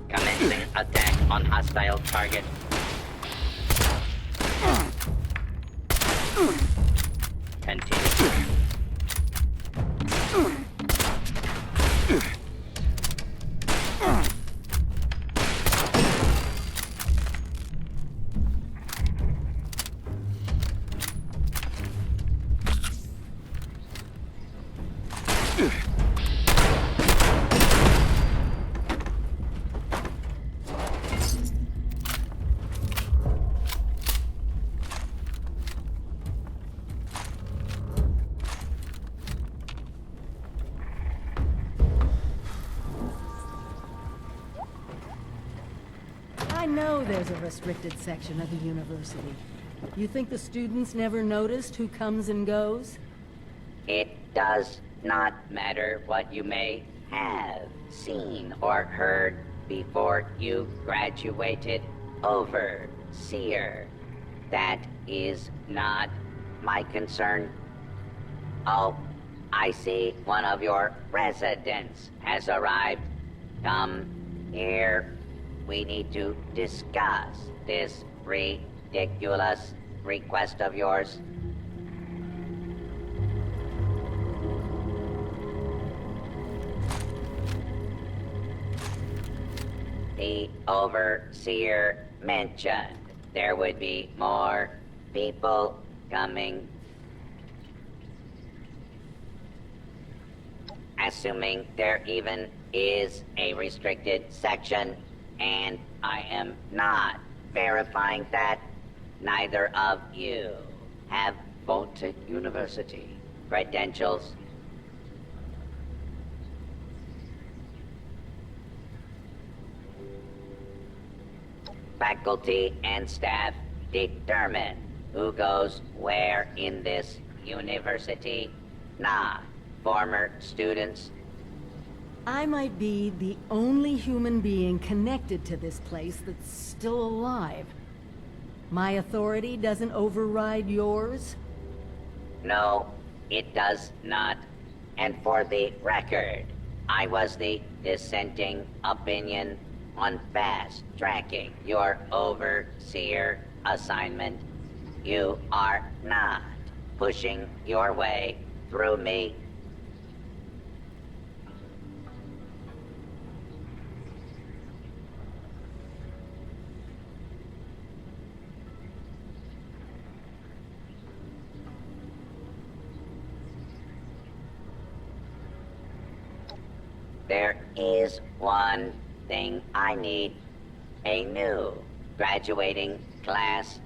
Commencing attack on hostile target. Continue. I know there's a restricted section of the university. You think the students never noticed who comes and goes? It does not matter what you may have seen or heard before you graduated, Overseer. That is not my concern. Oh, I see one of your residents has arrived. Come here. We need to discuss this ridiculous request of yours. The Overseer mentioned there would be more people coming. Assuming there even is a restricted section, and I am not verifying that, neither of you have Vault-Tec University credentials. Faculty and staff determine who goes where in this university, not former students. I might be the only human being connected to this place that's still alive. My authority doesn't override yours? No, it does not. And for the record, I was the dissenting opinion on fast-tracking your overseer assignment. You are not pushing your way through me. There is one thing I need. A new graduating class.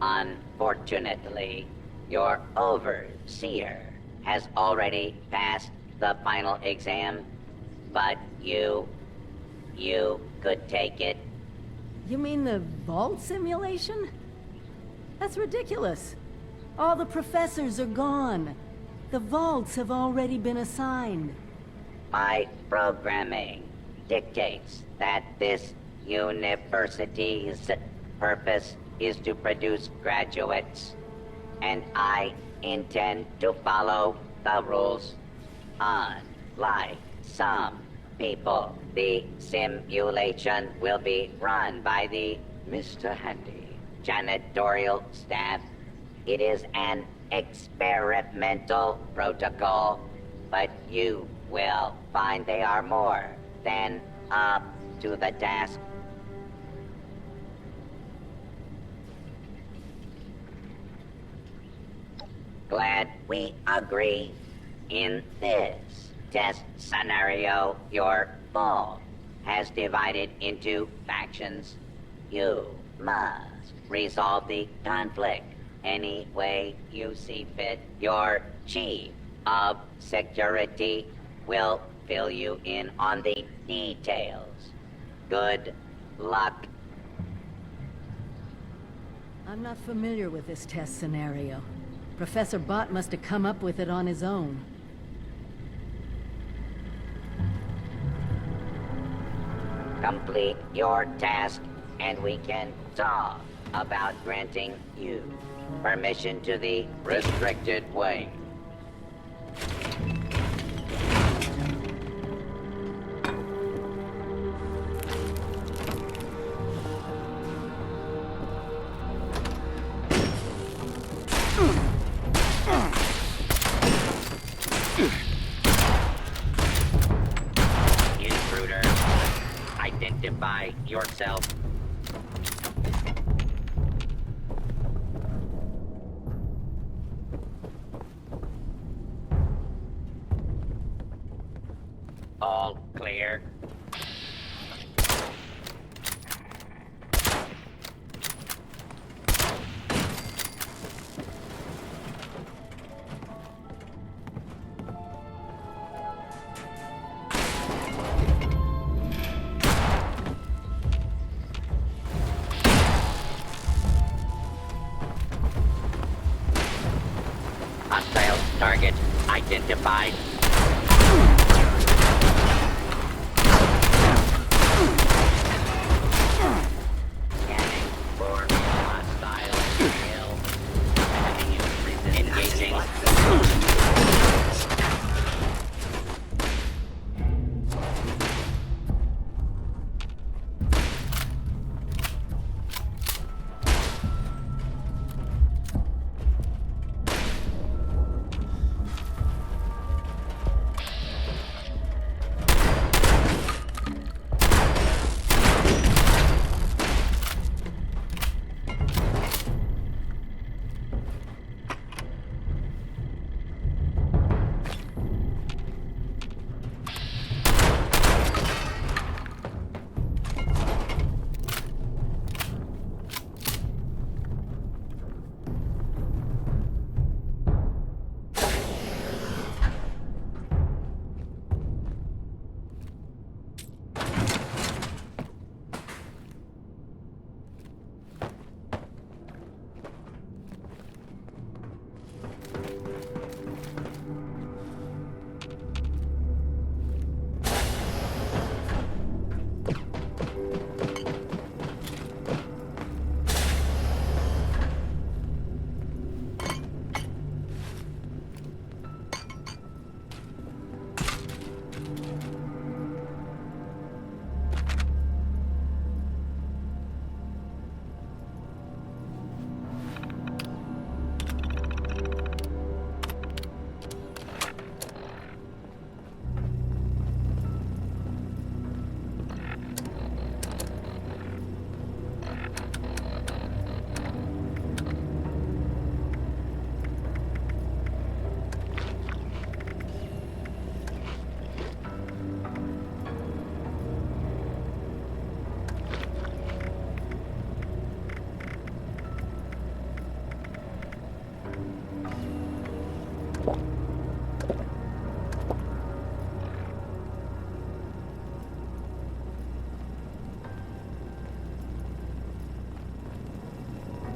Unfortunately, your overseer has already passed the final exam, but you could take it. You mean the vault simulation? That's ridiculous. All the professors are gone. The vaults have already been assigned. My programming dictates that this university's purpose is to produce graduates, and I intend to follow the rules. Unlike some people, the simulation will be run by the Mr. Handy janitorial staff. It is an experimental protocol, but you will find they are more than up to the task. Glad we agree. In this test scenario, your vault has divided into factions. You must resolve the conflict any way you see fit. Your chief of security will fill you in on the details. Good luck. I'm not familiar with this test scenario. Professor Bott must have come up with it on his own. Complete your task, and we can talk about granting you permission to the restricted wing. Intruder, identify yourself. All clear. Hostile target identified. Scanning for hostile kill. Engaging.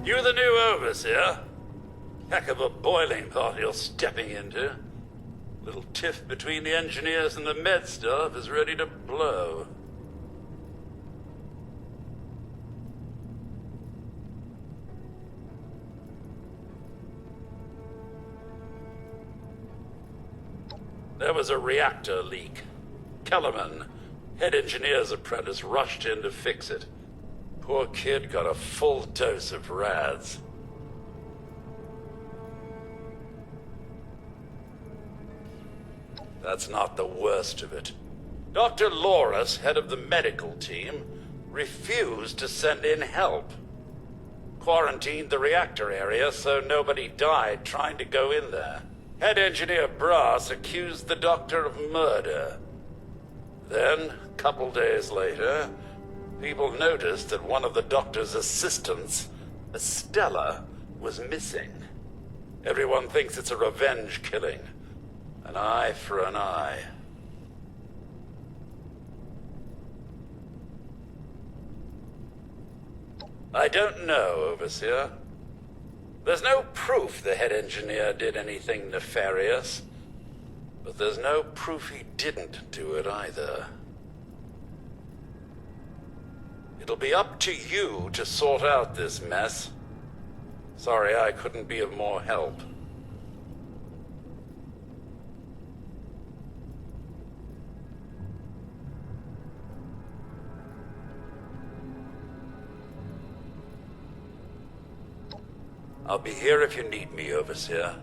You the new overseer? Heck of a boiling pot you're stepping into. Little tiff between the engineers and the med staff is ready to blow. There was a reactor leak. Kellerman, head engineer's apprentice, rushed in to fix it. Poor kid got a full dose of rads. That's not the worst of it. Dr. Loris, head of the medical team, refused to send in help. Quarantined the reactor area so nobody died trying to go in there. Head engineer Brass accused the doctor of murder. Then, a couple days later, people noticed that one of the doctor's assistants, Estella, was missing. Everyone thinks it's a revenge killing. An eye for an eye. I don't know, Overseer. There's no proof the head engineer did anything nefarious, but there's no proof he didn't do it either. It'll be up to you to sort out this mess. Sorry I couldn't be of more help. I'll be here if you need me, Overseer.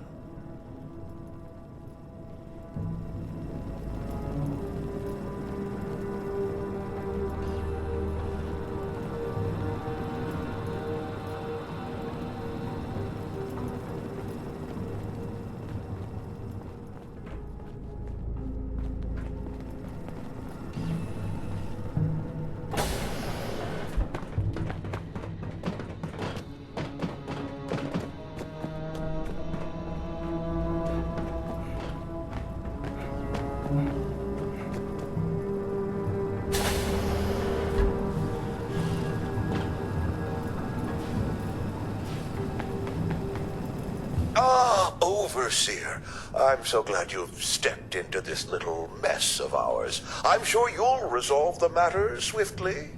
Overseer, I'm so glad you've stepped into this little mess of ours. I'm sure you'll resolve the matter swiftly.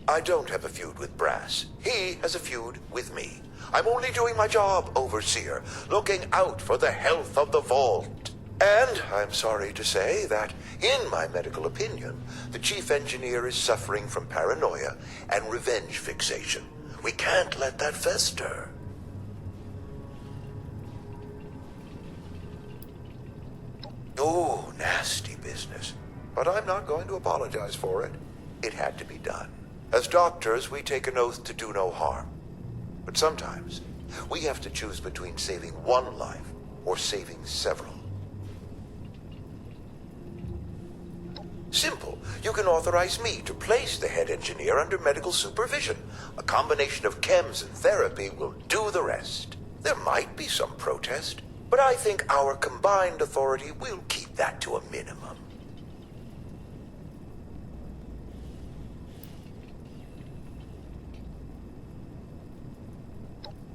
I don't have a feud with Brass. He has a feud with me. I'm only doing my job, Overseer, looking out for the health of the vault. And I'm sorry to say that, in my medical opinion, the chief engineer is suffering from paranoia and revenge fixation. We can't let that fester. Oh, nasty business. But I'm not going to apologize for it. It had to be done. As doctors, we take an oath to do no harm. But sometimes, we have to choose between saving one life or saving several. Simple. You can authorize me to place the head engineer under medical supervision. A combination of chems and therapy will do the rest. There might be some protest, but I think our combined authority will keep that to a minimum.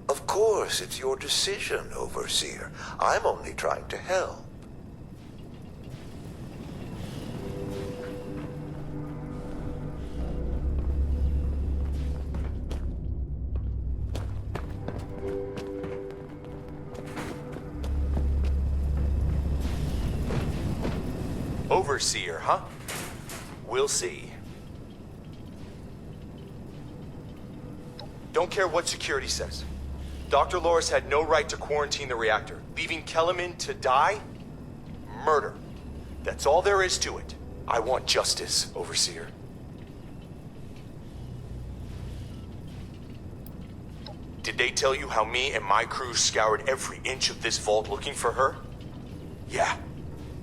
Of course, it's your decision, Overseer. I'm only trying to help. Overseer, huh? We'll see. Don't care what security says. Dr. Loris had no right to quarantine the reactor. Leaving Kellerman to die? Murder. That's all there is to it. I want justice, Overseer. Did they tell you how me and my crew scoured every inch of this vault looking for her? Yeah,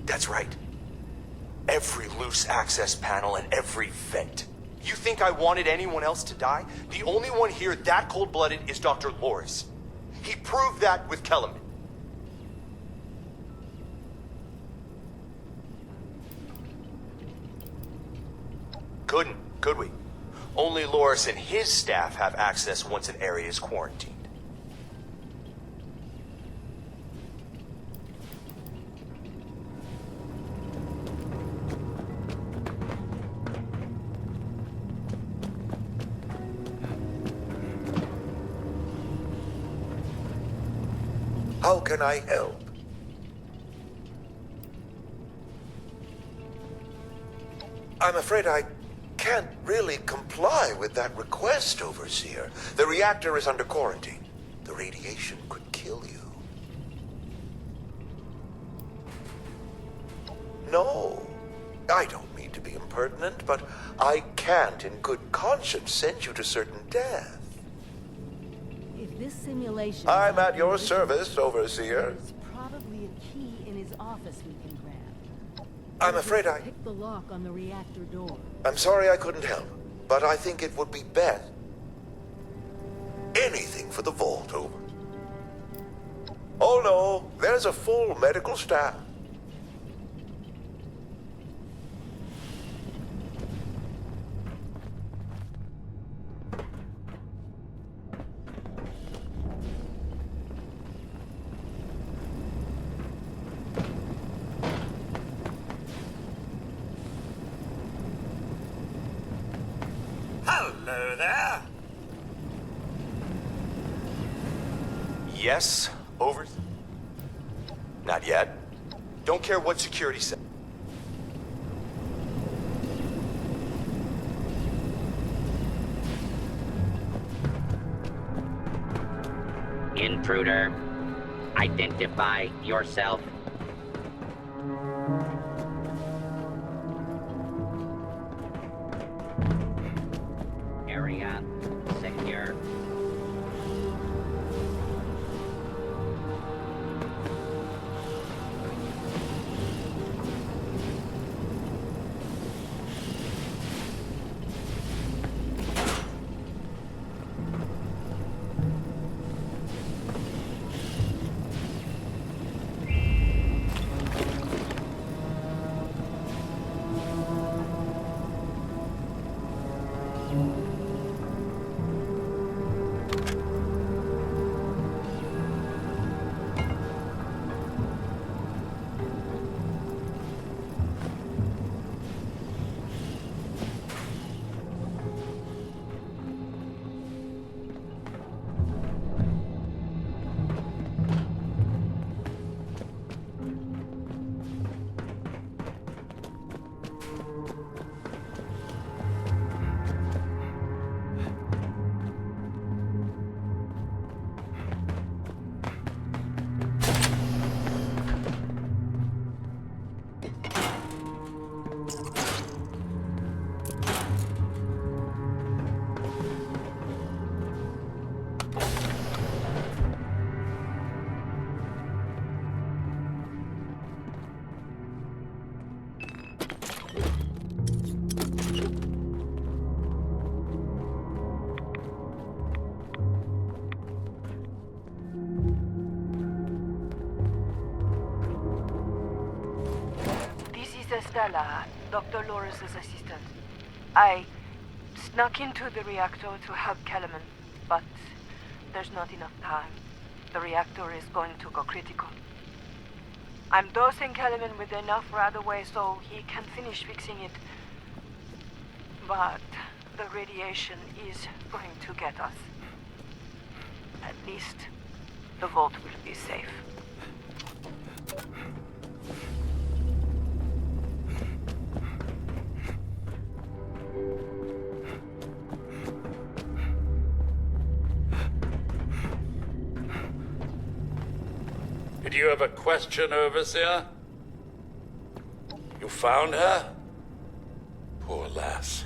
that's right. Every loose access panel and every vent. You think I wanted anyone else to die? The only one here that cold-blooded is Dr. Loris. He proved that with Kellerman. Couldn't, could we? Only Loris and his staff have access once an area is quarantined. How can I help? I'm afraid I can't really comply with that request, Overseer. The reactor is under quarantine. The radiation could kill you. No, I don't mean to be impertinent, but I can't in good conscience send you to certain death. If this simulation... I'm at your service, Overseer. There's probably a key in his office we can grab. I'm afraid I... Pick the lock on the reactor door. I'm sorry I couldn't help, but I think it would be best. Anything for the vault, over. Oh no, there's a full medical staff. Hello there. Yes, over. Not yet. Don't care what security said. Intruder, identify yourself. Area secure. Stella, Dr. Loris' assistant. I snuck into the reactor to help Kellerman, but there's not enough time. The reactor is going to go critical. I'm dosing Kellerman with enough right away so he can finish fixing it. But the radiation is going to get us. At least the vault will be safe. Did you have a question, Overseer? You found her? Poor lass.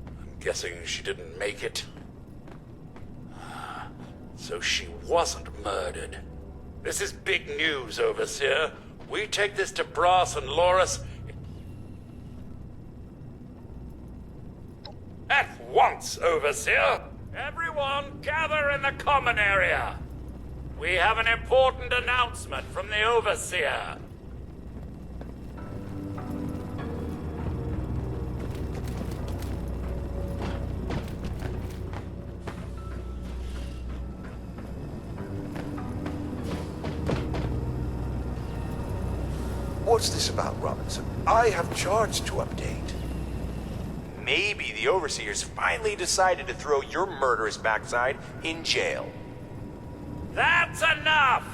I'm guessing she didn't make it. So she wasn't murdered. This is big news, Overseer. We take this to Brass and Loris at once, Overseer. Everyone gather in the common area. We have an important announcement from the Overseer. What's this about, Robinson? I have charts to update. Maybe the Overseers finally decided to throw your murderous backside in jail. That's enough!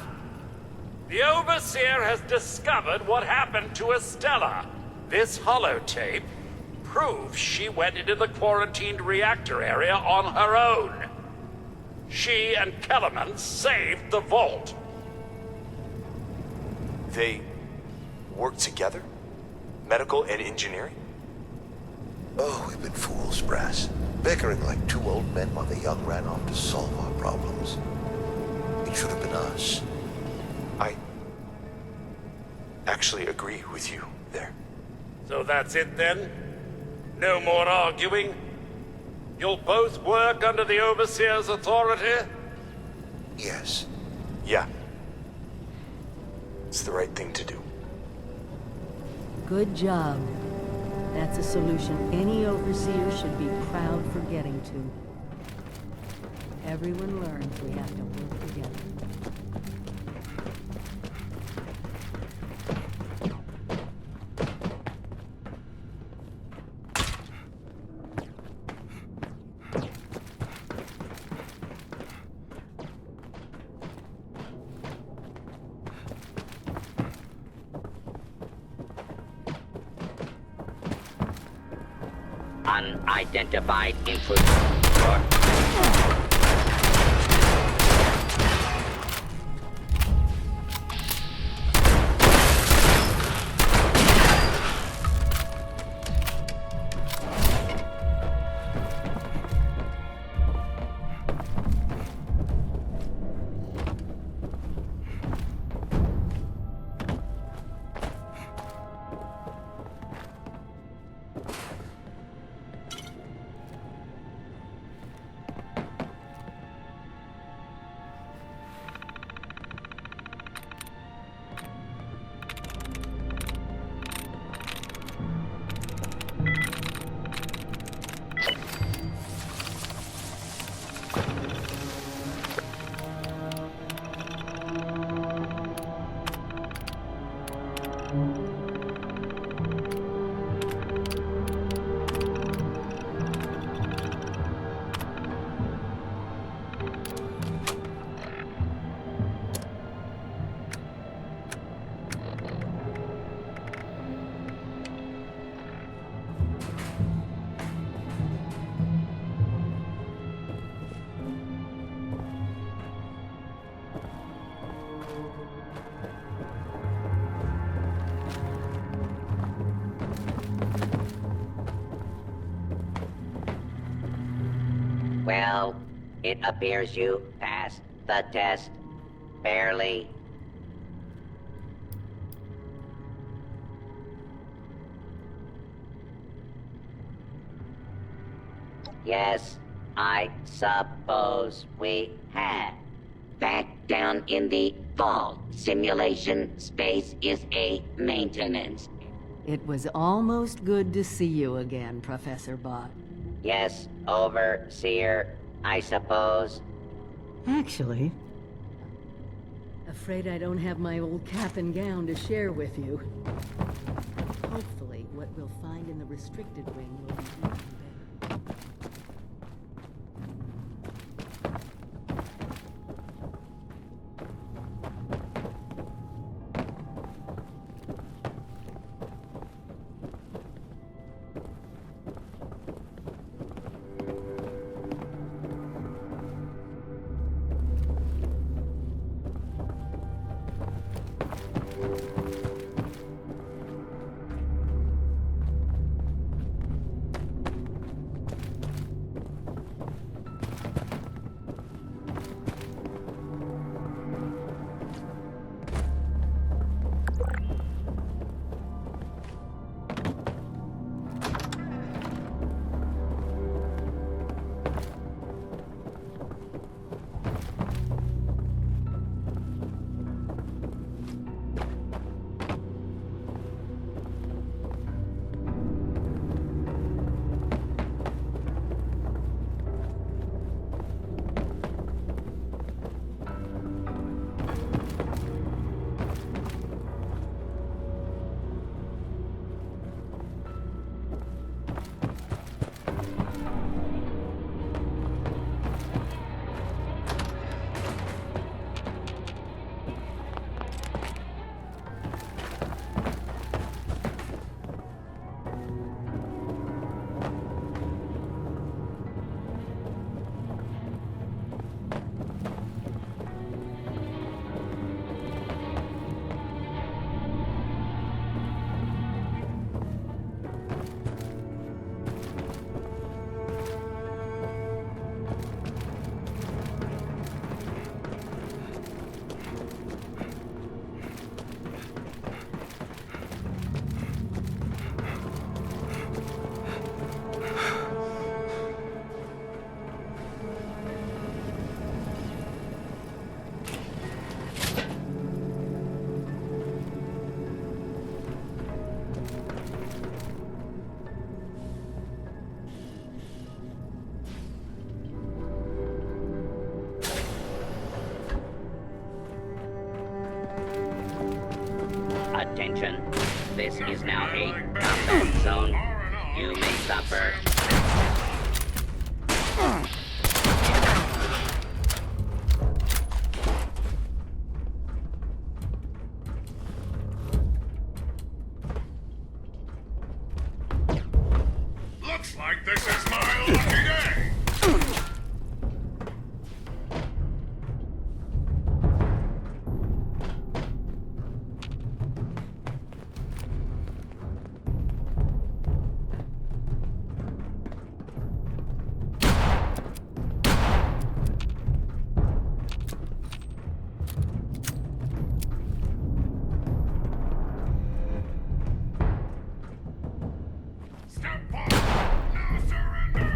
The Overseer has discovered what happened to Estella. This holotape proves she went into the quarantined reactor area on her own. She and Kellerman saved the vault. They work together? Medical and engineering? Oh, we've been fools, Brass. Bickering like two old men while the young ran off to solve our problems. It should have been us. I actually agree with you there. So that's it then? No more arguing? You'll both work under the Overseer's authority? Yes. Yeah. It's the right thing to do. Good job. That's a solution any overseer should be proud for getting to. Everyone learns we have to work together. Unidentified intruder. Well, it appears you passed the test fairly. Yes, I suppose we have. Back down in the vault, simulation space is a maintenance. It was almost good to see you again, Professor Bott. Yes, Overseer, I suppose. Actually, afraid I don't have my old cap and gown to share with you. Hopefully, what we'll find in the restricted wing will be even better. Attention. This is now a combat zone. You may suffer. Looks like this is my lucky day! Step forward! No surrender!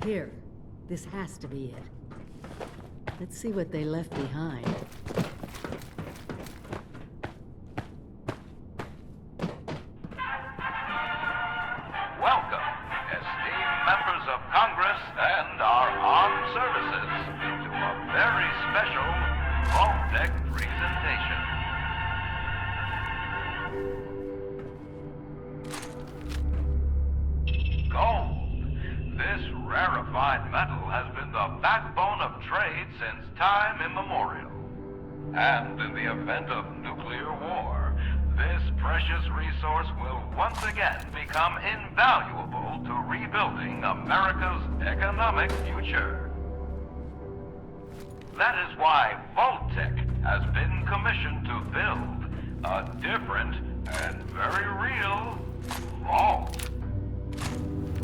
Here. This has to be it. Let's see what they left behind. Welcome, esteemed members of Congress and our armed services, to a very special Vault-Tec presentation. Gold. This rarefied metal has been the backbone of trade since time immemorial. And in the event of nuclear war, this precious resource will once again become invaluable to rebuilding America's economic future. That is why Vault-Tec has been commissioned to build a different and very real vault.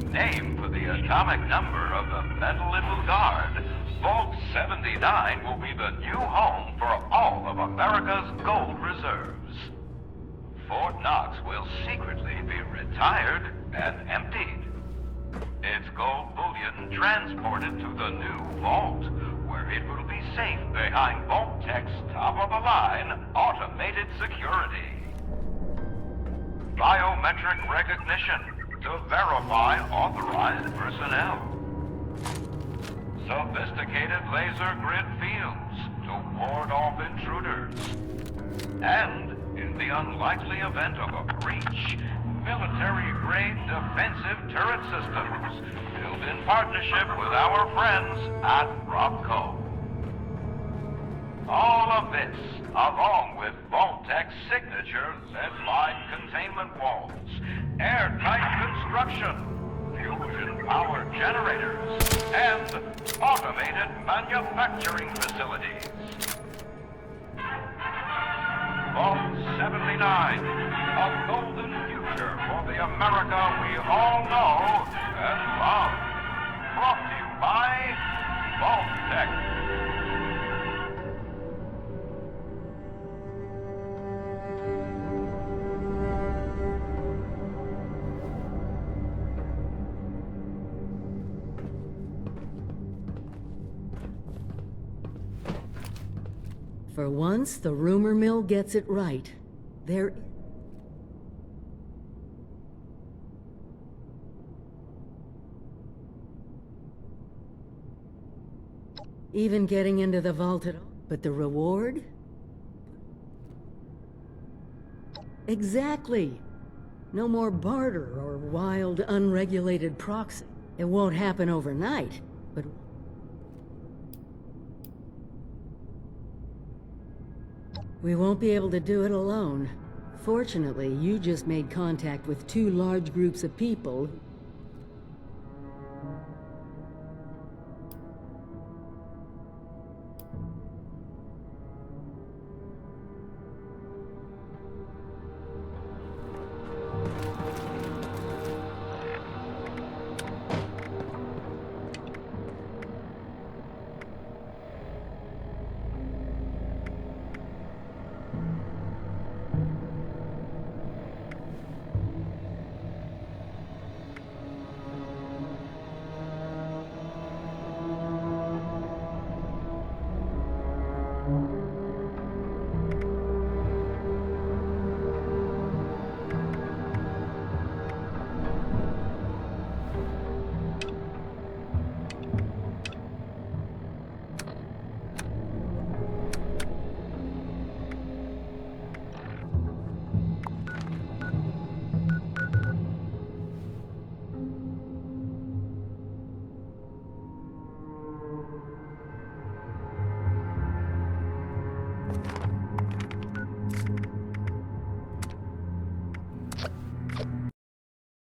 Named for the atomic number of the metal it will guard, Vault 79 will be the new home for all of America's gold reserves. Fort Knox will secretly be retired and emptied. Its gold bullion transported to the new vault, where it will be safe behind Vault-Tec's top-of-the-line automated security. Biometric recognition to verify authorized personnel. sophisticated laser grid fields to ward off intruders. And, in the unlikely event of a breach, military-grade defensive turret systems built in partnership with our friends at Robco. All of this, along with Vault-Tec's signature lead-line containment walls, airtight construction, fusion power generators, and automated manufacturing facilities. Vault 79, a golden future for the America we all know and love. Brought to you by Vault-Tec. For once, the rumor mill gets it right. There... Even getting into the vault at all. But the reward? Exactly. No more barter or wild, unregulated proxy. It won't happen overnight, but... we won't be able to do it alone. Fortunately, you just made contact with two large groups of people.